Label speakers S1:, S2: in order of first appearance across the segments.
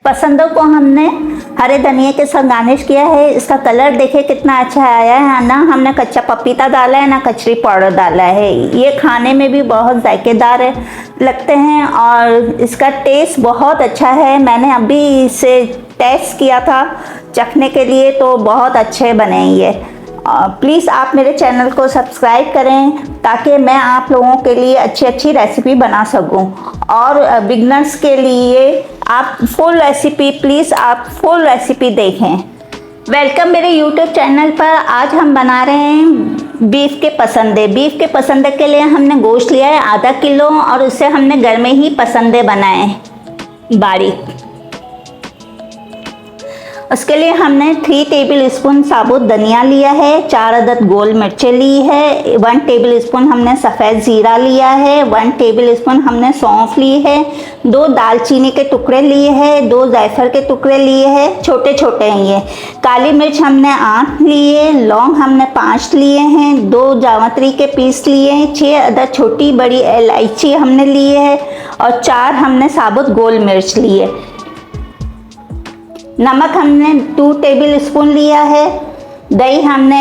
S1: पसंदों को हमने हरे धनिया के साथ गार्निश किया है। इसका कलर देखिए कितना अच्छा आया है ना। हमने कच्चा पपीता डाला है ना कचरी पाउडर डाला है। ये खाने में भी बहुत जायकेदार लगते हैं और इसका टेस्ट बहुत अच्छा है। मैंने अभी इसे टेस्ट किया था चखने के लिए, तो बहुत अच्छे बने ये। प्लीज़ आप मेरे चैनल को सब्सक्राइब करें ताकि मैं आप लोगों के लिए अच्छी अच्छी रेसिपी बना सकूं। और बिगनर्स के लिए आप फुल रेसिपी, प्लीज़ आप फुल रेसिपी देखें। वेलकम मेरे यूट्यूब चैनल पर। आज हम बना रहे हैं बीफ के पसंदे। बीफ के पसंदे के लिए हमने गोश्त लिया है आधा किलो और उसे हमने घर में ही पसंदे बनाए बारीक। उसके लिए हमने 3 टेबल स्पून साबुत धनिया लिया है, 4 अदद गोल मिर्चें ली है, 1 टेबल स्पून हमने सफ़ेद ज़ीरा लिया है, 1 टेबल स्पून हमने सौंफ ली है, 2 दालचीनी के टुकड़े लिए हैं, 2 जायफल के टुकड़े लिए हैं, छोटे छोटे हैं ये। काली मिर्च हमने 8 लिए, लौंग हमने 5 लिए हैं, 2 जावित्री के पीस लिए हैं, 6 अदद छोटी बड़ी इलायची हमने लिए है और 4 हमने साबुत गोल मिर्च लिए। नमक हमने 2 टेबल स्पून लिया है। दही हमने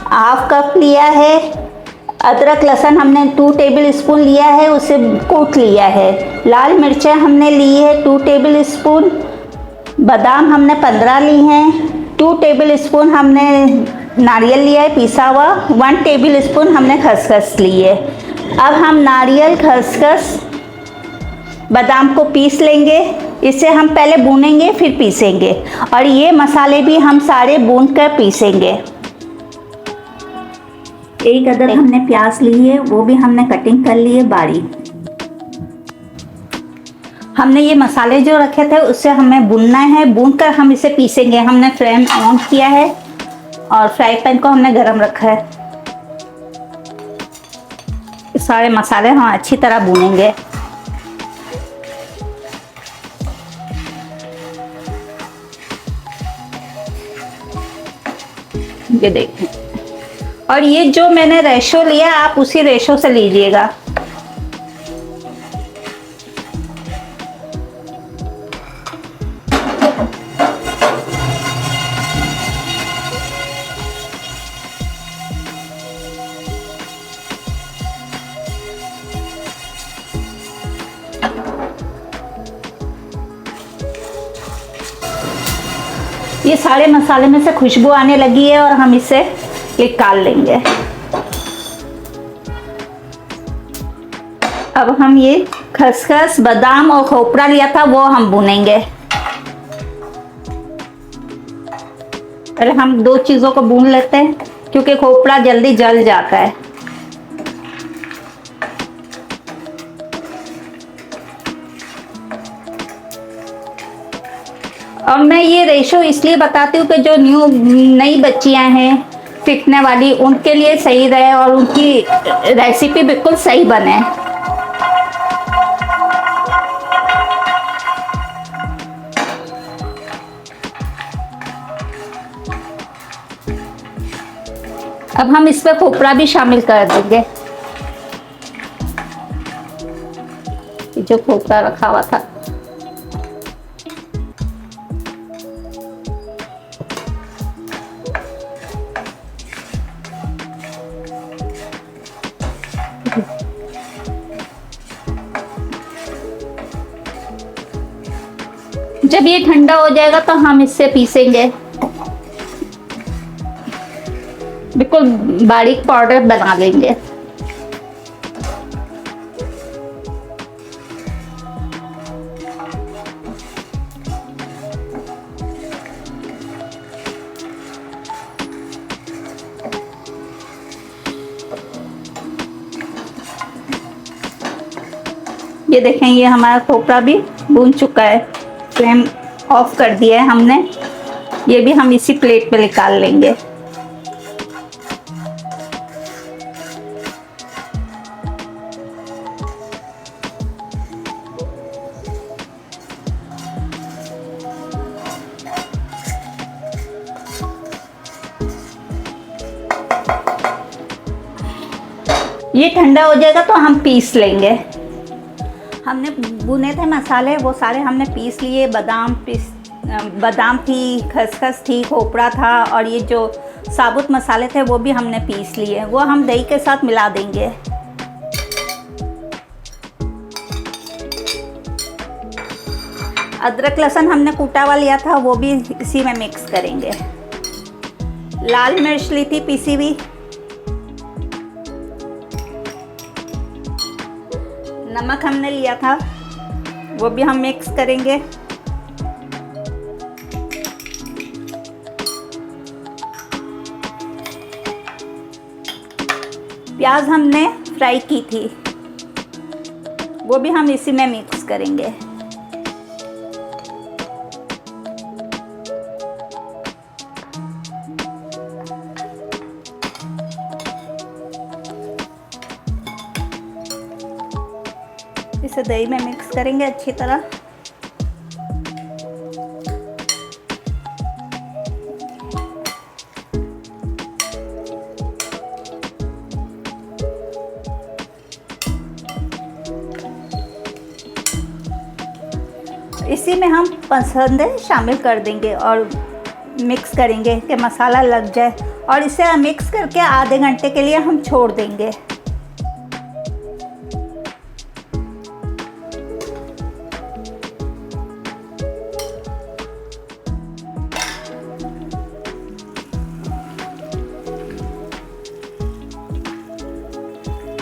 S1: ½ कप लिया है। अदरक लहसुन हमने 2 टेबल स्पून लिया है, उसे कूट लिया है। लाल मिर्चें हमने ली है 2 टेबल स्पून। बादाम हमने 15 ली हैं। 2 टेबल स्पून हमने नारियल लिया है पिसा हुआ। 1 टेबल स्पून हमने खसखस ली है। अब हम नारियल, खसखस, बादाम को पीस लेंगे। इसे हम पहले भूनेंगे फिर पीसेंगे और ये मसाले भी हम सारे भून कर पीसेंगे। 1 अदद हमने प्याज ली है, वो भी हमने कटिंग कर ली है बारीक। हमने ये मसाले जो रखे थे उससे हमें भूनना है, भूनकर हम इसे पीसेंगे। हमने फ्लेम ऑन किया है और फ्राई पैन को हमने गरम रखा है। सारे मसाले हम अच्छी तरह भूनेंगे। ये देखें, और ये जो मैंने रेशो लिया आप उसी रेशो से लीजिएगा। ये सारे मसाले में से खुशबू आने लगी है और हम इसे निकाल लेंगे। अब हम ये खसखस, बादाम और खोपरा लिया था वो हम भूनेंगे। पहले हम 2 चीज़ों को भून लेते हैं क्योंकि खोपरा जल्दी जल जाता है। और मैं ये रेशो इसलिए बताती हूँ कि जो नई बच्चियाँ हैं सीखने वाली, उनके लिए सही रहे और उनकी रेसिपी बिल्कुल सही बने। अब हम इसमें खोपरा भी शामिल कर देंगे। जो खोपरा रखा हुआ था जब ये ठंडा हो जाएगा तो हम इससे पीसेंगे। बिल्कुल बारीक पाउडर बना लेंगे। ये देखें, ये हमारा खोपरा भी भून चुका है। फ्लेम ऑफ कर दिया है हमने। ये भी हम इसी प्लेट पे निकाल लेंगे। ये ठंडा हो जाएगा तो हम पीस लेंगे। हमने भुने थे मसाले, वो सारे हमने पीस लिए। बादाम थी, खसखस थी, खोपरा था, और ये जो साबुत मसाले थे वो भी हमने पीस लिए। वो हम दही के साथ मिला देंगे। अदरक लहसुन हमने कूटा हुआ लिया था, वो भी इसी में मिक्स करेंगे। लाल मिर्च ली थी पीसी हुई। नमक हमने लिया था, वो भी हम मिक्स करेंगे। प्याज हमने फ्राई की थी, वो भी हम इसी में मिक्स करेंगे। इसे दही में मिक्स करेंगे अच्छी तरह। इसी में हम पसंदें शामिल कर देंगे और मिक्स करेंगे कि मसाला लग जाए, और इसे मिक्स करके आधे घंटे के लिए हम छोड़ देंगे।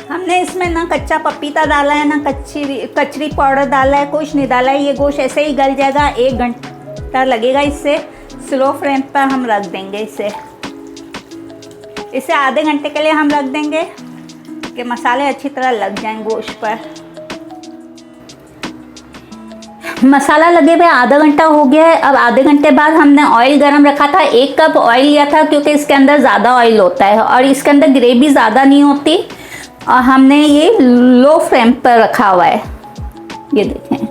S1: हमने इसमें ना कच्चा पपीता डाला है, ना कचरी पाउडर डाला है, कुछ नहीं डाला है। ये गोश्त ऐसे ही गल जाएगा, 1 घंटा लगेगा। इससे स्लो फ्लेम पर हम रख देंगे। इसे आधे घंटे के लिए हम रख देंगे कि मसाले अच्छी तरह लग जाएं गोश्त पर। मसाला लगे हुए आधा घंटा हो गया है। अब आधे घंटे बाद हमने ऑयल गरम रखा था, 1 कप ऑयल लिया था, क्योंकि इसके अंदर ज़्यादा ऑयल होता है और इसके अंदर ग्रेवी ज़्यादा नहीं होती। और हमने ये लो फ्लेम पर रखा हुआ है, ये देखें।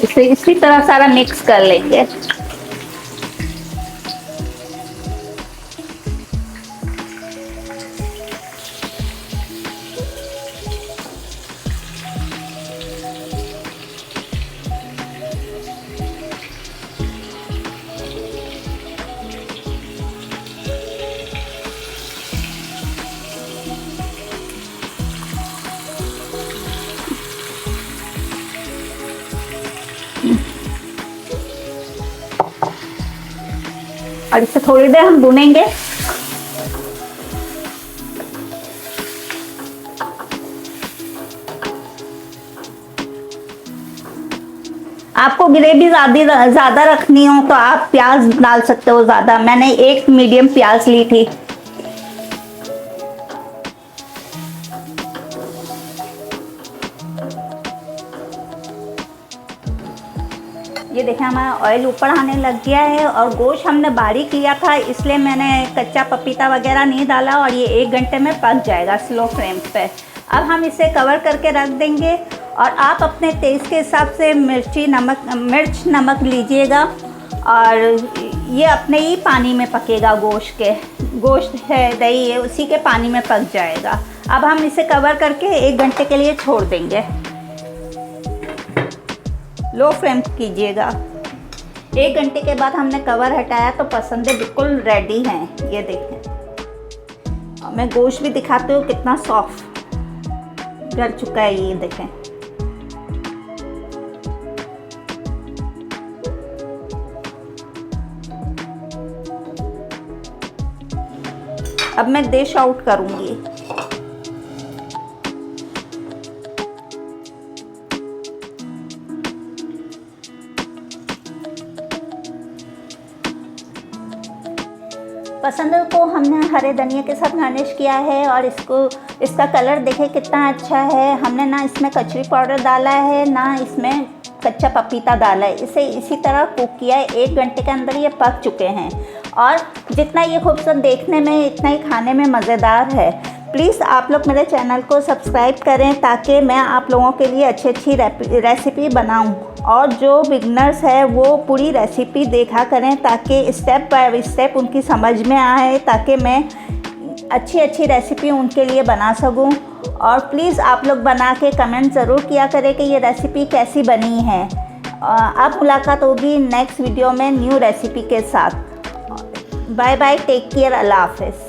S1: इसे इसी तरह सारा मिक्स कर लेंगे। और इसे थोड़ी देर हम भूनेंगे। आपको ग्रेवी ज़्यादा रखनी हो तो आप प्याज डाल सकते हो ज़्यादा। मैंने 1 मीडियम प्याज ली थी। ये देखें, हमारा ऑयल ऊपर आने लग गया है और गोश्त हमने बारीक लिया था, इसलिए मैंने कच्चा पपीता वगैरह नहीं डाला, और ये 1 घंटे में पक जाएगा स्लो फ्लेम पे। अब हम इसे कवर करके रख देंगे, और आप अपने टेस्ट के हिसाब से मिर्च नमक लीजिएगा, और ये अपने ही पानी में पकेगा। गोश्त है, दही है, उसी के पानी में पक जाएगा। अब हम इसे कवर करके 1 घंटे के लिए छोड़ देंगे। लो फ्लेम कीजिएगा। 1 घंटे के बाद हमने कवर हटाया तो पसंदें बिल्कुल रेडी हैं। ये देखें, और मैं गोश्त भी दिखाती हूँ कितना सॉफ्ट गल चुका है। ये देखें, अब मैं डिश आउट करूँगी। पसंद को हमने हरे धनिया के साथ गार्निश किया है, और इसका कलर देखें कितना अच्छा है। हमने ना इसमें कचरी पाउडर डाला है, ना इसमें कच्चा पपीता डाला है। इसे इसी तरह कुक किया है। 1 घंटे के अंदर ये पक चुके हैं, और जितना ये खूबसूरत देखने में, इतना ही खाने में मज़ेदार है। प्लीज़ आप लोग मेरे चैनल को सब्सक्राइब करें ताकि मैं आप लोगों के लिए अच्छी अच्छी रेसिपी बनाऊं, और जो बिगनर्स है वो पूरी रेसिपी देखा करें ताकि स्टेप बाय स्टेप उनकी समझ में आए, ताकि मैं अच्छी अच्छी रेसिपी उनके लिए बना सकूं। और प्लीज़ आप लोग बना के कमेंट ज़रूर किया करें कि ये रेसिपी कैसी बनी है। अब मुलाकात होगी नेक्स्ट वीडियो में न्यू रेसिपी के साथ। बाय बाय, टेक केयर, अल्लाह हाफ़िज़।